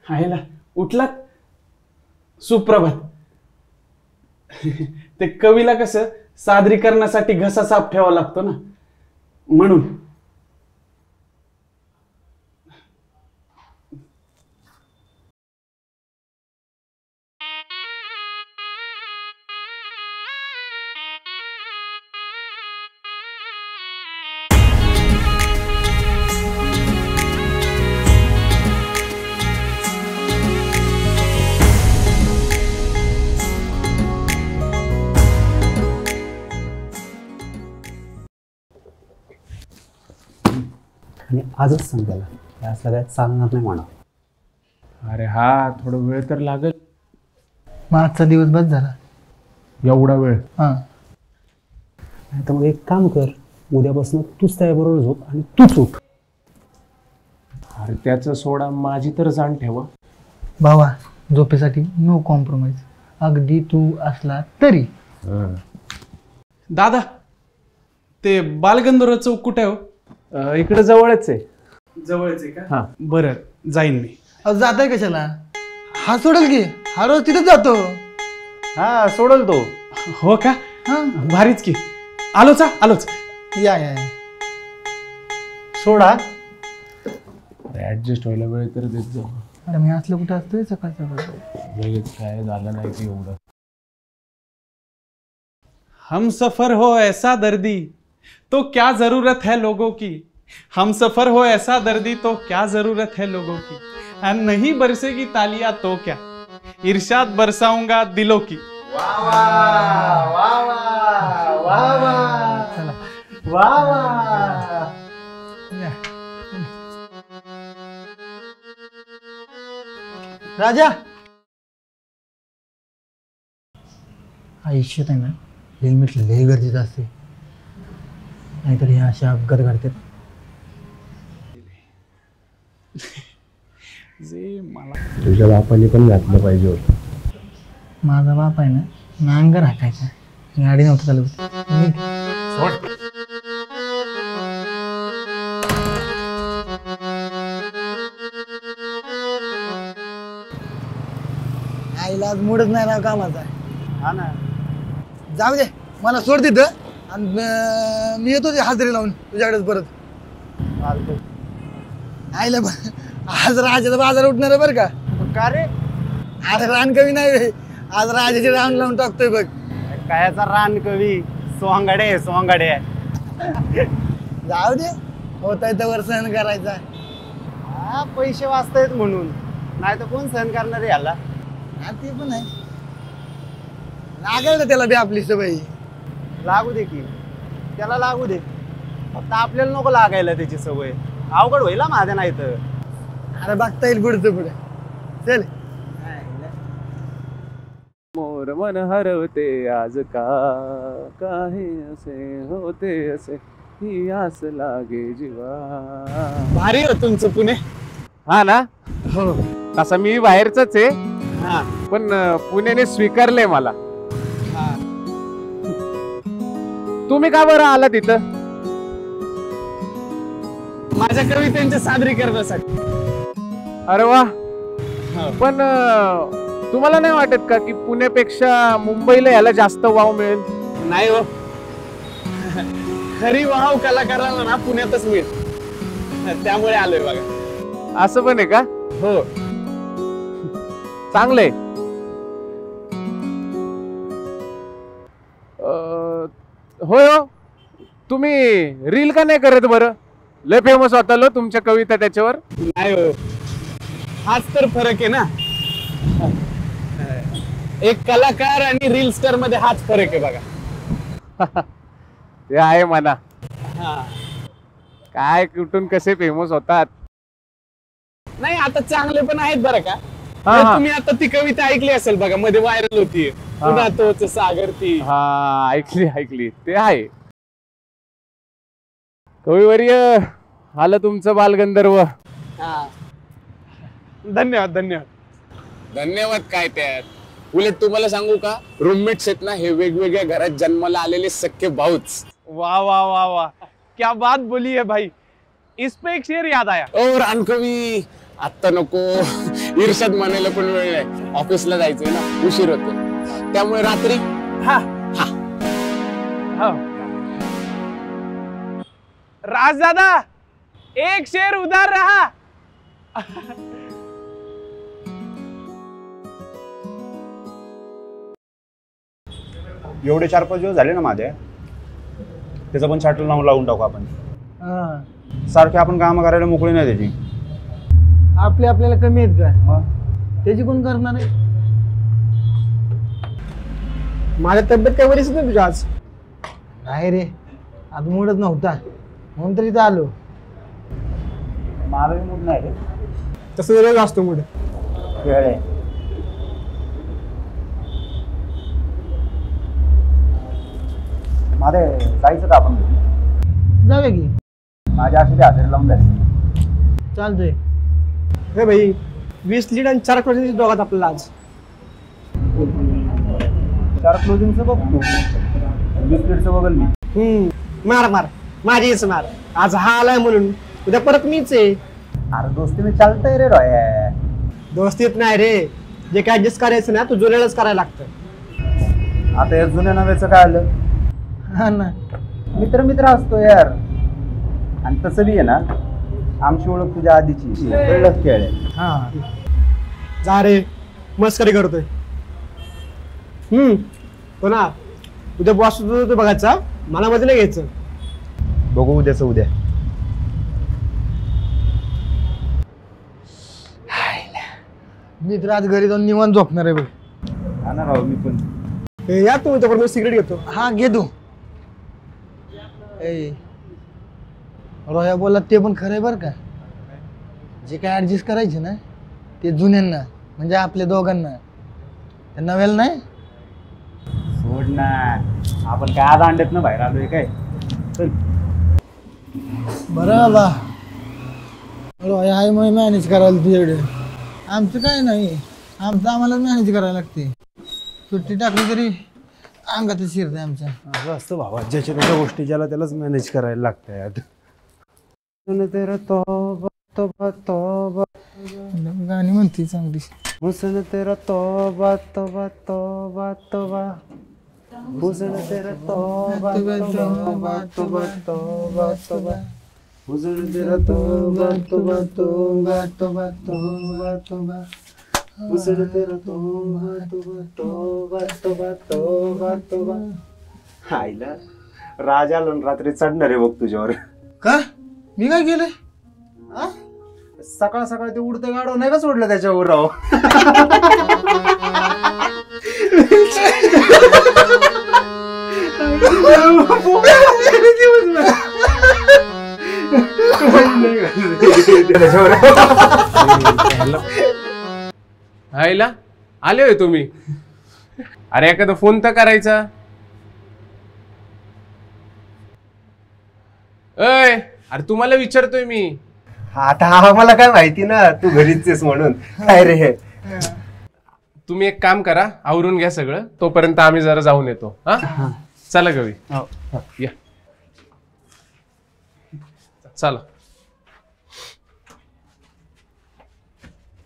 आईला उठलात? सुप्रभात. ते कवीला कसं सादरीकरणासाठी घसा साफ ठेवावा लागतो ना, म्हणून. आणि आजच सांग त्याला, या सगळ्यात चालणार नाही म्हणा. अरे हा, थोडा वेळ तर लागेल. आजचा दिवस बस झाला. एवढा वेळ? हां. नाही तर मग एक काम कर, उद्यापासून तूच त्याबरोबर झोप आणि तूच उठ. अरे त्याचं सोडा, माझी तर जाण ठेवा. भावा, झोपेसाठी नो कॉम्प्रोमाइज. अगदी तू असला तरी. दादा, ते बालगंधर्व चौक कुठे आहे हो? इकडे जवळच आहे. जवळच आहे का? हा. बरं, जाईन मी. जाताय कशाला? हा सोडल की, हा रोज तिथेच जातो. हा, सोडल तो. हो का? भारीच की. आलोच. या. सोडा. ऍडजस्ट व्हायला वेळ तर देत जाऊ. अरे मी असलं कुठं असतोय सकाळचं. लगेच काय झालं नाही की एवढं. हम सफर हो ऐसा दर्दी तो क्या जरूरत है लोगों की. हम सफर हो ऐसा दर्दी तो क्या जरूरत है लोगों की. नहीं बरसेगी तालियां तो क्या, इरशाद बरसाऊंगा दिलों की. वाह वाह वाह वाह वाह वाह वाह. राजा, आयुष्यात आहे ना, हेल्मेट लय गरजेचं असते, नाहीतर हे असे अपघात घडतात. जे मला तुझ्या बापाने पण घातलं पाहिजे होतं. माझा बाप आहे ना, नांगर हाकायचा, गाडी नव्हतं चालवत. आईला आज मूडच नाही राव कामाचा. हा ना. जाऊ दे, मला सोड तिथं आणि मी येतो ते हाजरी लावून तुझ्याकडेच परत. आईला आज राजाचा बाजार उठणार आहे बरं का. का रे? अरे रान कवी नाही, आज राजाचे रान लावून टाकतोय बघ. कायचा रान कवी, सोंगाडे. जाऊ दे, होत आहे तर सहन करायचा. हा, पैसे वाचतायत म्हणून, नाही तर कोण सहन करणार आहे याला. हा, ते पण आहे. लागेल ना त्याला बी आपली सवय. लागू दे की, त्याला लागू दे, फक्त आपल्याला नको लागायला त्याची सवय. अवघड होईल माझ्या नाही तर. अरे बघता येईल पुढचं पुढे. चल. मोर मन हरवते आज का, काहे असे होते असे, ही आस लागे जीवा. भारी हो तुमचं पुणे. हा ना. हो. तसा मी बाहेरच आहे, हा. पण पुण्याने स्वीकारले मला. तुम्ही का बरं आला तिथं? माझ्या कवितेच्या सादरीकरणासाठी. अरे वा. पण तुम्हाला नाही वाटत का की पुण्यापेक्षा मुंबईला याला जास्त वाव मिळेल? नाही हो, खरी वाव कलाकाराला ना पुण्यातच मिळेल, त्यामुळे आलोय बघा. असं पण आहे का? हो. चांगलंय. होय हो, तुम्ही रील का नाही करत बरं? लय फेमस होता लो तुमच्या कविता त्याच्यावर. नाही हो, हाच तर फरक आहे ना. एक कलाकार आणि रील स्टार मध्ये हाच फरक आहे बघा. ते आहे म्हणा. हा. काय कुठून कसे फेमस होतात. नाही आता चांगले पण आहेत बरं का. हा, हा. तुम्ही आता ती कविता ऐकली असेल बघा, मध्ये व्हायरल होती, पुन्हा तोच सागर ती. हा, ऐकली ते आहे. कविवर्य, आलं तुमचं बालगंधर्व. हा. धन्यवाद. धन्यवाद काय त्यात. उलट तुम्हाला सांगू का, रूममेट्स आहेत ना हे वेगवेगळ्या घरात जन्माला आलेले सख्खे भाऊच. वाह वाह वाह वाह, क्या बात बोली है भाई. इस पे एक शेर याद आया. ओ रानकवी, आत्ता नको. इर्षद म्हणायला पण वेळ नाही, ऑफिसला जायचंय ना, उशीर होतो. त्यामुळे रात्री हा. राजदादा, एक शेर उधार रहा. एवढे 4-5 दिवस झाले ना माझे, त्याचं पण शटल नाव लावून टाकू आपण. सारखे आपण काम करायला मोकळी नाही त्याची. आपल्याला कमी आहेत का? त्याची कोण करणार आहे? माझ्या तब्येत काय बरीच नाही तुझ्या आज? नाही रे, आज मूडच नव्हता म्हणून तरी इथं आलो. मला मूड नाही रे. तसं वेळ असतो मूड. वेळ आहे. माझे जायचं का आपण? जाऊया की. माझ्या अशी हजेरी लावून जायचं. चालतंय. हे भाई 20 लीड आणि 4 क्लोजिंग दोघात आपल्याला आज. 4 क्लोजिंगचं बघ तू, 20 लीडचं बघल मी. मार माझीच मार. आज हा आलाय म्हणून उद्या परत मीच आहे. अरे दोस्तीने चालतंय रे रॉय. दोस्तीत नाही रे, जे काय ऍडजस्ट करायचं ना तू जुन्यालाच करायला लागतं. आता या जुन्या नव्याचं काय आलं? हा ना, मित्र असतो यार. आणि तसं बी आहे ना, आमची ओळख तुझ्या आधीची. कळलं खेळ आहे. हा जा रे, मस्करी करतोय. पुन्हा उद्या बॉस बघायचा, मला मध्ये नाही घ्यायचं. बघू उद्याचं उद्या. मी तर आज घरी जाऊन निवांत झोपणार आहे बघ. हा ना राव, मी पण. या तू तर सिगरेट घेतो. हा घे तू. रोया बोला ते पण खरं आहे बरं का. जे काय ऍडजस्ट करायचे ना ते जुन्यांना, म्हणजे आपल्या दोघांना, नव्याला नाही. सोड ना, आपण काय आज अंड्यात ना बाहेर आलोय काय. चल. बरं बाबा, रोया आहे मग मॅनेज करायला तुझ्याकडे. आमचं काय नाही, आमचं आम्हाला मॅनेज करायला लागते. सुट्टी टाकली तरी अंगातच शिरते आमच्या. असं असतं भावा, ज्याच्या त्याच्या गोष्टी ज्याला त्यालाच मॅनेज करायला लागतात. तेरा तौबा तौबा तौबा, गाणी म्हणते चांगली. हुसन तेरा तौबा तौबा तौबा तौबा, हुसन तेरा तौबा तौबा तौबा तौबा तौबा, हुसन तेरा तौबा तौबा तौबा तौबा तौबा तौबा, हुसन तेरा तौबा तौबा तौबा तौबा तौबा तौबा. आईला राजा रात्री चढणार आहे बघ तुझ्यावर. का मी काय केलंय? सकाळ सकाळ ते उडतं गाडव नाही का सोडलं त्याच्यावर राव. आईला आले होय तुम्ही. अरे एखादा फोन तर करायचा. अय, अरे तुम्हाला विचारतोय मी. आता आम्हाला काय माहिती ना तू घरीच आहेस म्हणून. काय रे, तुम्ही एक काम करा, आवरून घ्या सगळं, तोपर्यंत आम्ही जरा जाऊन येतो. हा चला कवी, या चला.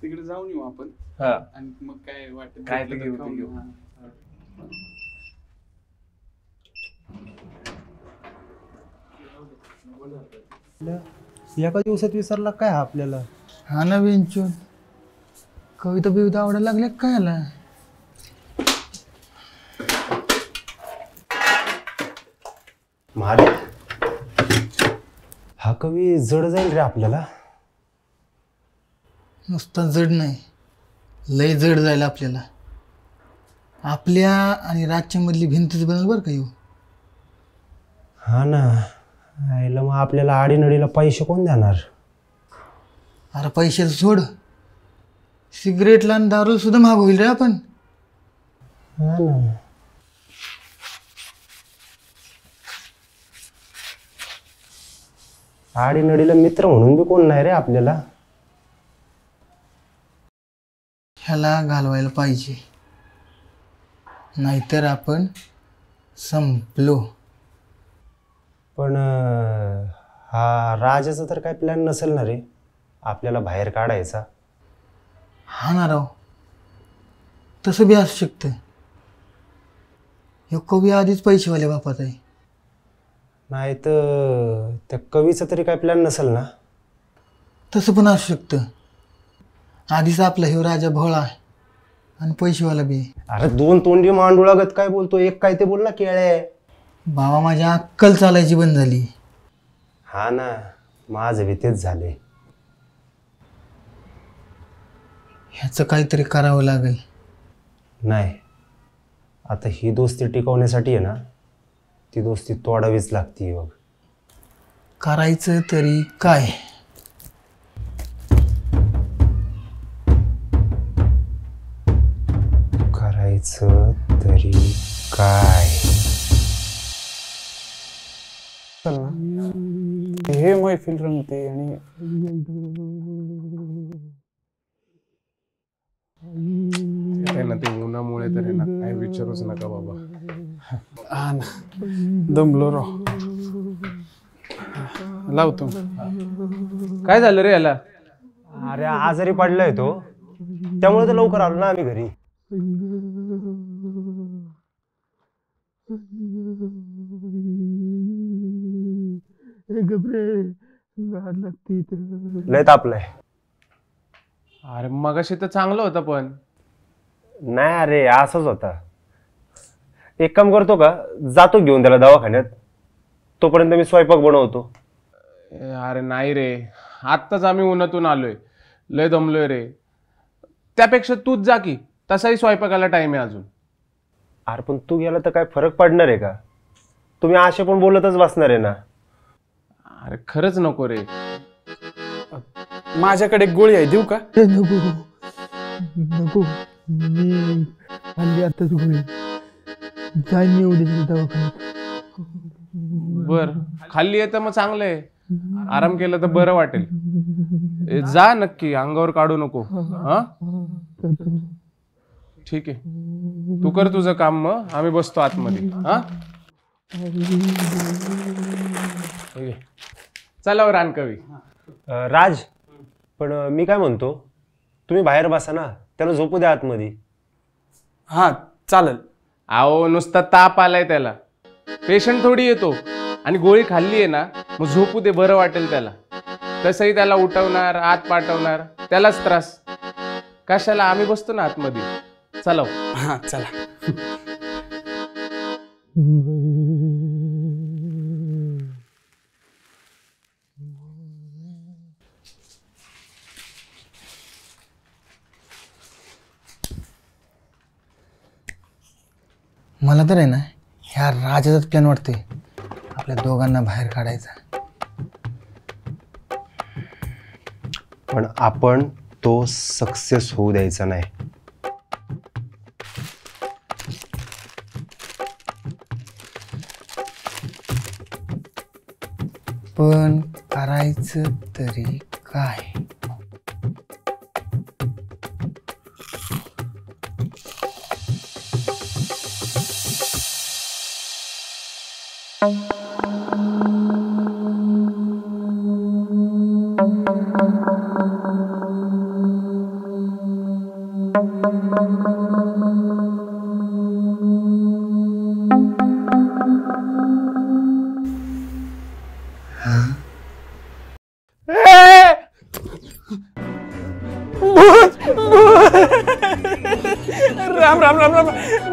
तिकडे जाऊन येऊ आपण. हा, आणि मग काय वाटत काय ते घेऊ, ते घेऊ. एका दिवसात विसरला काय हा आपल्याला. हा ना बेंचून कविता बिविता आवडायला लागल्या काय याला. महादेव हा कवी जड जाईल रे आपल्याला. नुसता जड नाही, लय जड जायला आपल्याला. आपल्या आणि राजच्या मधली भिंतच बनल बरं का येऊ. हा ना, आईला मग आपल्याला आडीनडीला पैसे कोण देणार? अरे पैशाचं सोड, सिगरेटला आणि दारू सुद्धा महाग होईल रे आपण. हा ना. आडीनडीला मित्र म्हणून बी कोण नाही रे आपल्याला. ह्याला घालवायला पाहिजे, नाहीतर आपण संपलो. पण हा राजाचा तर काही प्लॅन नसेल ना रे आपल्याला बाहेर काढायचा. हा ना राव, तसं बी असू शकतं. ह्यो कवी आधीच पैसेवाल्या बापात आहे. नाही तर त्या कवीचा तरी काही प्लॅन नसेल ना. तसं पण असू शकतं. आधीच आपला ह्यो राजा भोळा आहे आणि पैसेवाला बी आहे. अरे दोन तोंडी मांडुळागत काय बोलतो, एक काय ते बोल ना केळे. बाबा माझ्या अक्कल चालायची बंद झाली. हा ना, माझं बी तेच झाले. ह्याचं काहीतरी करावं लागेल. नाही, आता ही दोस्ती टिकवण्यासाठी आहे ना, ती दोस्ती तोडावीच लागते. बघ करायचं तरी काय? करायचं तरी काय? चल ना, हे मैफिल रंगते आणि ना ते उन्हामुळे तर आहे ना, काय विचारूच नका बाबा. हा ना, दमलो राव. लावतो. काय झालं रे याला? अरे आजारी पडलाय तो, त्यामुळे तर लवकर आलो ना आम्ही घरी. लय तापलंय. अरे मगाशी तर चांगलं होतं पण. नाही अरे असंच होता. एक काम करतो का, जातो घेऊन त्याला दवाखान्यात, तोपर्यंत मी स्वयंपाक बनवतो. अरे नाही रे, आत्ताच आम्ही उन्हातून आलोय, लय दमलोय रे. त्यापेक्षा तूच जा की, तसाही स्वयंपाकाला टाइम आहे अजून. अरे पण तू गेला तर काय फरक पडणार आहे का? तुम्ही असे पण बोलतच बसणार आहे ना. अरे खरंच नको रे. माझ्याकडे एक गोळी आहे, देऊ का? नको नको, मी हल्ली आताच गोळी जाईन मी उद्या दवाखान्यात. बर, खाल्ली आहे तर मग चांगलं आहे, आराम केला तर बरं वाटेल. जा नक्की, अंगावर काढू नको. हा ठीक आहे, तू कर तुझं काम, मग आम्ही बसतो आतमध्ये. हा चला रानकवी. राज, पण मी काय म्हणतो, तुम्ही बाहेर बसा ना, त्याला झोपू द्या आतमध्ये. हा चालेल. अहो नुसता ताप आलाय त्याला, पेशंट थोडी येतो. आणि गोळी खाल्ली आहे ना, मग झोपू दे, बरं वाटेल त्याला. तसंही त्याला उठवणार, आत पाठवणार, त्यालाच त्रास कशाला. आम्ही बसतो ना आतमध्ये, चला. हा चला. मला तर आहे ना, ह्या राजाचाच प्लॅन वाटतोय, आपल्या दोघांना बाहेर काढायचा. पण आपण तो सक्सेस होऊ द्यायचा नाही. पण करायचं तरी काय? राम राम राम राम.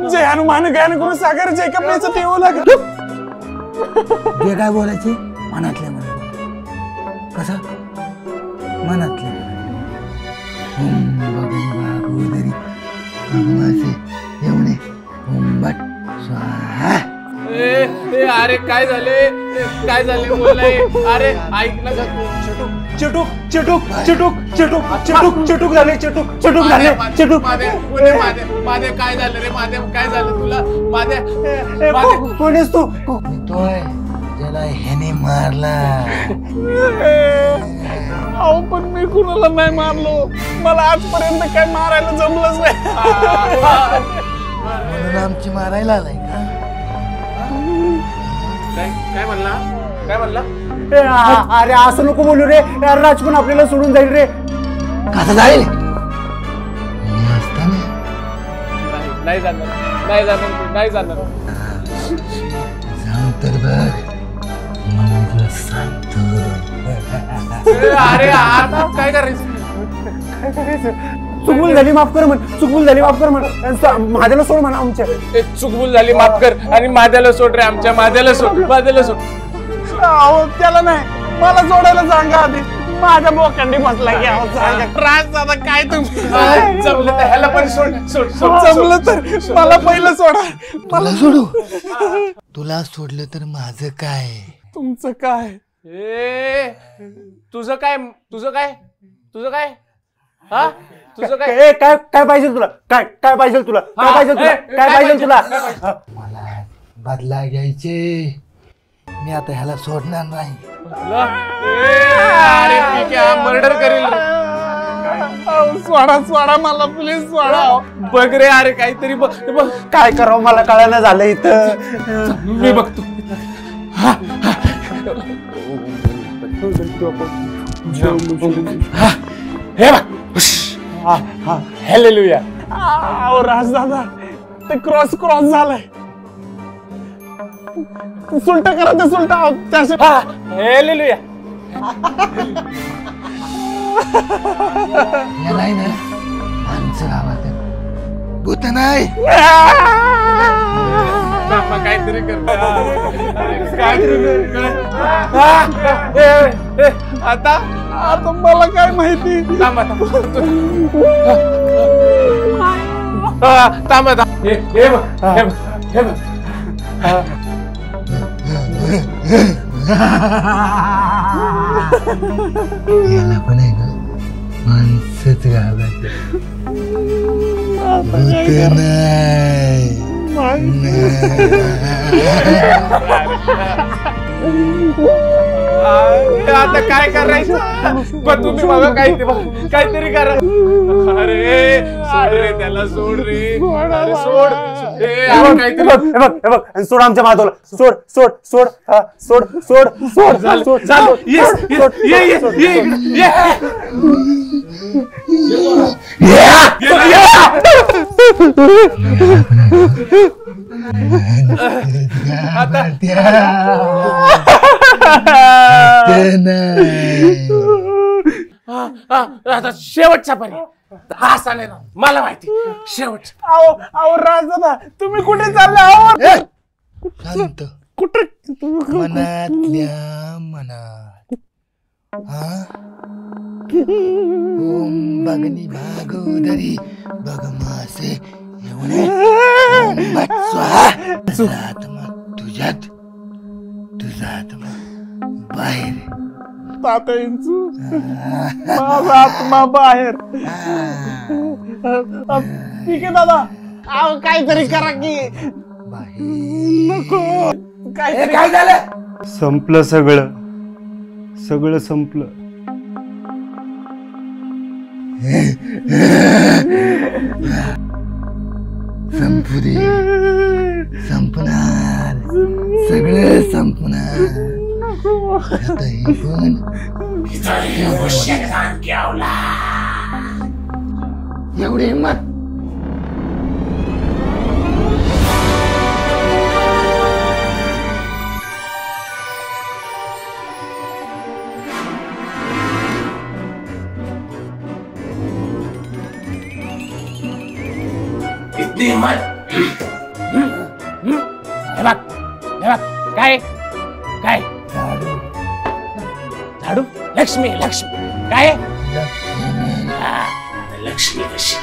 जय हनुमान ज्ञान गुरु सागर, जय कपड्याचं पिऊ लागलं. जे काय बोलायचे मनातल्या मनात. कसा मनातले भागोदरी भगवासे एवढे ओंबट स्वाहा. अरे काय झाले बोलाय. अरे ऐक ना चिटूक चिटूक चिटूक चिटूक चिटूक चिटूक झाले चिटूक चिटूक झाले चिटूक. मादे काय झालं रे मादे काय झालं तुला मादे. कोणीस तू तोय ज्याला ह्याने मारला. अहो पण मी कुणाला नाही मारलो. मला आजपर्यंत काय मारायला जमलंच नाही. म्हणून आमची मारायला आलाय का? काय म्हणला काय म्हणला. अरे असं नको बोलू रे. राज पण आपल्याला सोडून जाईल रे. कसं जाईल मी असताना? नाही जाणार सांग तर बघ मी तुला सांगतो. अरे आता काय करायचं. चुकभूल झाली माफ कर म्हण. चुकभूल झाली माफ कर म्हण. माझ्याला सोड म्हणा आमच्या. चुकभूल झाली माफ कर आणि माझ्याला सोड रे. आमच्या माझ्याला सोड. अहो त्याला नाही मला सोडायला सांगा आधी. माझ्या बोकांडी बसला की अहो सांगा. त्रास झाला काय तुम्ही. जमलं तर ह्याला पण सोड. जमलं तर मला पहिलं सोडा. मला सोडू. तुला सोडलं तर माझं काय. तुमचं काय. तुझं काय हा तुझं काय. काय पाहिजे तुला. काय पाहिजे तुला. काय पाहिजे तुला. मला बदला घ्यायचे. मी आता ह्याला सोडणार नाही. अरे मर्डर करेल रे. सोडा मला प्लीज सोडा. बघ रे अरे काहीतरी बघ. काय करावं मला कळायला झालं इथं. मी बघतो. हे बघ. हालेलुया. अहो राज दादा ते क्रॉस झालंय. सुलट करा ते सुलट. हालेलुया. याला आहे ना माणसं गावात भूत नाही. काहीतरी कर. आता मला काय माहिती. थांब. याला पण आहे ना माणसंच गावात भूत नाही. आता काय करायचं. पण तुम्ही बघा काहीतरी करा. अरे सोड रे त्याला सोड रे. अरे सोड. काहीतरी बघ सोड आमच्या माधवला. सोड सोड सोड सोड सोड सोड सोड झालं. ये आता शेवटचा पर्याय हा सांगेल मला माहिती. शेवट. अहो राज दादा तुम्ही कुठे चालले. अहो शांत कुठे. मनातल्या मनात ओम भगनी भागोदरी भगमासे एवढे ओंबट स्वाहा. आत्मा तुझ्यात तुझा आत्मा बाहेर. तात्यांचं माझा आत्मा बाहेर. ठीक आहे दादा. अहो काहीतरी करा की. नको. काय झालं. संपलं सगळं संपलं. संपू दे. संपणार सगळं संपणार. आता हे पण एवढी हिंमत. इतनी हिम्मत. हे बघ काय झाडू झाडू लक्ष्मी लक्ष्मी काय लक्ष्मी कशी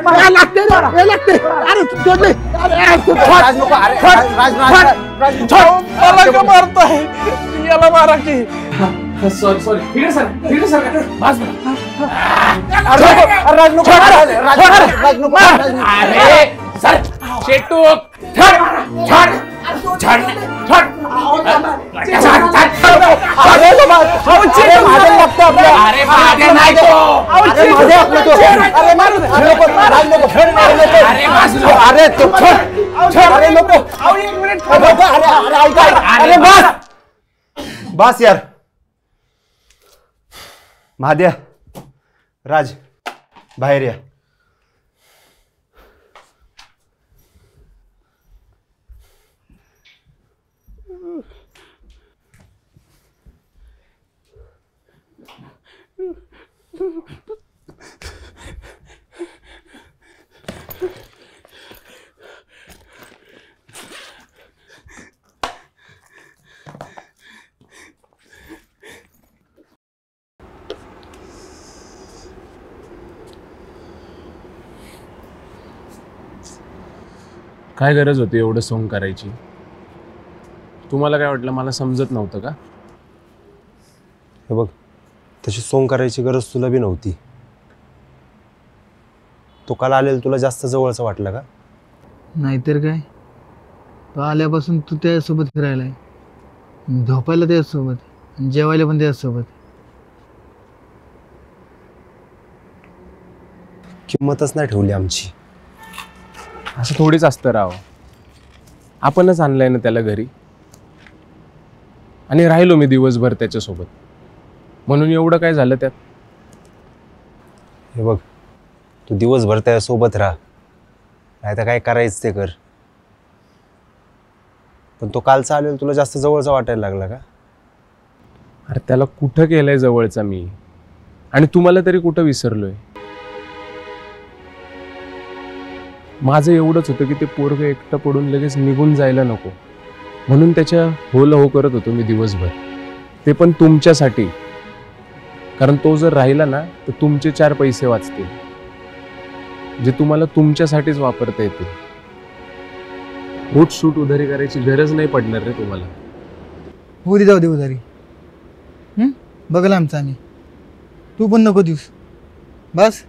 मला का मारताय याला मारा की सॉरी सर अरे सर शेटू बस यार महाद्या राज बाहेर या. काय गरज होती एवढं सोंग करायची? तुम्हाला काय वाटलं मला समजत नव्हतं का? हे बघ, तशी सोंग करायची गरज तुला बी नव्हती. तो काल आलेला तुला जास्त जवळचा वाटला का? नाहीतर काय, तो आल्यापासून तू त्याच्यासोबत फिरायला आहे, झोपायला त्याच्यासोबत आणि जेवायला पण त्याच्यासोबत. किंमतच नाही ठेवली आमची. असं थोडीच असतं राव. आपणच आणलंय ना त्याला घरी आणि राहिलो मी दिवसभर त्याच्यासोबत, म्हणून एवढं काय झालं त्यात? हे बघ, तू दिवसभर त्यासोबत राहा, नाही तर काय करायचं ते कर. पण तो कालचा आलेला तुला जास्त जवळचा वाटायला लागला का? अरे त्याला कुठं केलंय जवळचा मी, आणि तुम्हाला तरी कुठं विसरलोय? माझं एवढंच होतं की ते पोरगं एकटं पडून लगेच निघून जायला नको, म्हणून त्याच्या होल हो करत होतो मी दिवसभर, ते पण तुमच्यासाठी. कारण तो जर राहिला ना तर तुमचे 4 पैसे वाचतील, जे तुम्हाला तुमच्यासाठीच वापरता येतील. सूट उधारी करायची गरज नाही पडणार रे तुम्हाला. हो दे, जाऊ दे उधारी. बघला आमचं आम्ही, तू पण नको देऊस बस.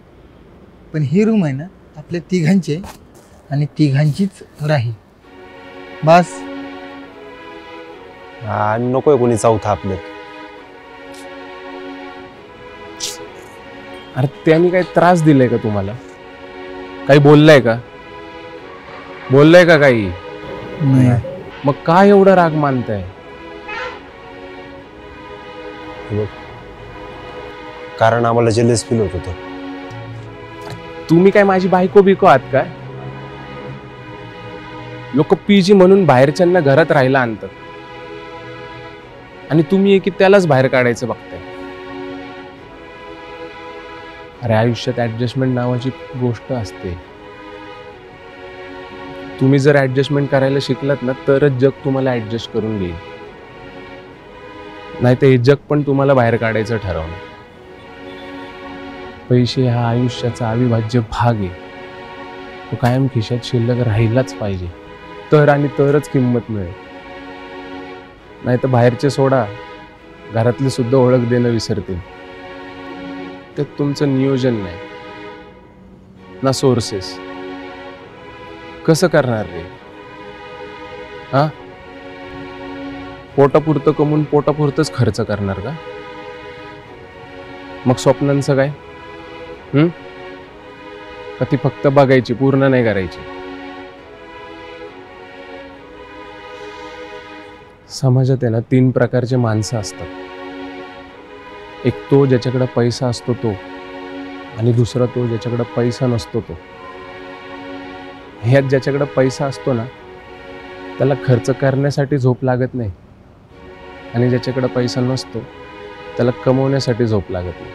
पण ही रूम आहे ना आपल्या तिघांची आहे आणि तिघांचीच राहील बस. आणि नकोय कोणी चौथा आपल्यात. अरे त्याने काही त्रास दिलाय का तुम्हाला? काही बोललाय का? बोललाय का काही? नाही. मग काय एवढा राग मानताय? हे बघ, कारण आम्हाला जेलस फील होत होतं. तुम्ही काय माझी बायको बिको आहात काय? लोक पीजी म्हणून बाहेरच्यांना घरात राहायला आणतात आणि तुम्ही की त्यालाच बाहेर काढायचं बघताय. अरे आयुष्यात ऍडजस्टमेंट नावाची गोष्ट असते. तुम्ही जर ऍडजस्टमेंट करायला शिकलात ना तरच जग तुम्हाला ऍडजस्ट करून घेईल, नाही तर हे जग पण तुम्हाला बाहेर काढायचं ठरवणार. पैसे हा आयुष्याचा अविभाज्य भाग आहे, तो कायम खिशात शिल्लक राहिलाच पाहिजे, तर आणि तरच किंमत मिळेल. नाही तर बाहेरचे सोडा, घरातली सुद्धा ओळख देणं विसरतील. त्यात तुमचं नियोजन नाही ना सोर्सेस. कसं करणार रे? हा, पोटापुरतं कमवून पोटापुरतंच खर्च करणार का? मग स्वप्नांचं काय? का ती फक्त बघायची, पूर्ण नाही करायची? समाजात आहे ना 3 प्रकारचे माणसं असतात. एक तो ज्याच्याकडे पैसा असतो तो, आणि दुसरा तो ज्याच्याकडे पैसा नसतो तो. ह्यात ज्याच्याकडे पैसा असतो ना त्याला खर्च करण्यासाठी झोप लागत नाही, आणि ज्याच्याकडे पैसा नसतो त्याला कमवण्यासाठी झोप लागत नाही.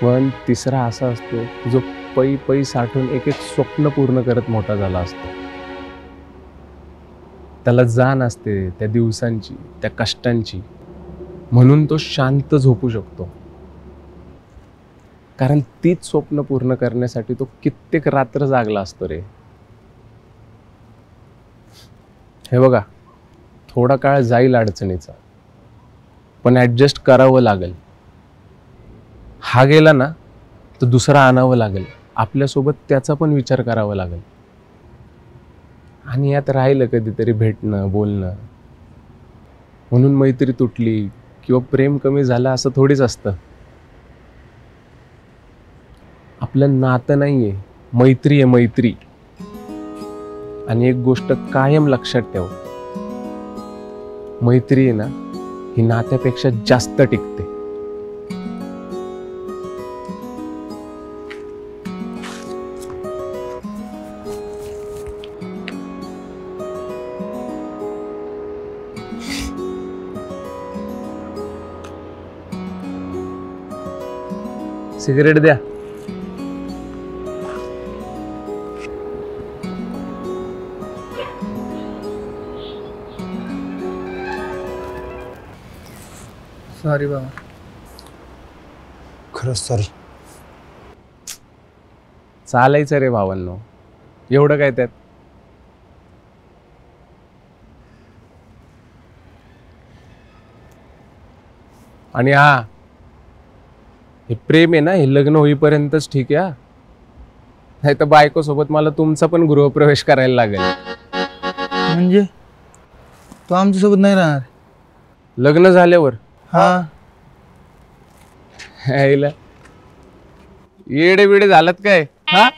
पण तिसरा असा असतो जो पै पै साठून एक एक स्वप्न पूर्ण करत मोठा झाला असतो. त्याला जाण असते त्या दिवसांची, त्या कष्टांची, म्हणून तो शांत झोपू शकतो. कारण तीच स्वप्न पूर्ण करण्यासाठी तो कित्येक रात्र जागला असतो रे. हे बघा, थोडा काळ जाईल अडचणीचा, पण ऍडजस्ट करावं लागेल. हा गेला ना तर दुसरा आणावं लागेल. आपल्यासोबत त्याचा पण विचार करावा लागेल. आणि यात राहिलं कधीतरी भेटणं, बोलणं. म्हणून मैत्री तुटली किंवा प्रेम कमी झालं असं थोडीच असतं. आपलं नातं नाहीये, मैत्री आहे, मैत्री. आणि एक गोष्ट कायम लक्षात ठेव, मैत्री आहे ना, ही नात्यापेक्षा जास्त टिकते. सिगरेट द्या. सॉरी बाबा. खरंच सॉरी. चालायचं रे भावांनो, एवढं काय त्यात. आणि हा, हे प्रेम आहे ना, हे लग्न होईपर्यंतच ठीक आहे. नाही तर बायको सोबत मला तुमचा पण गृहप्रवेश करायला लागेल. म्हणजे तो आमच्यासोबत नाही राहणार? लग्न झाल्यावर. हा. येडे बिडे झालात काय? हा,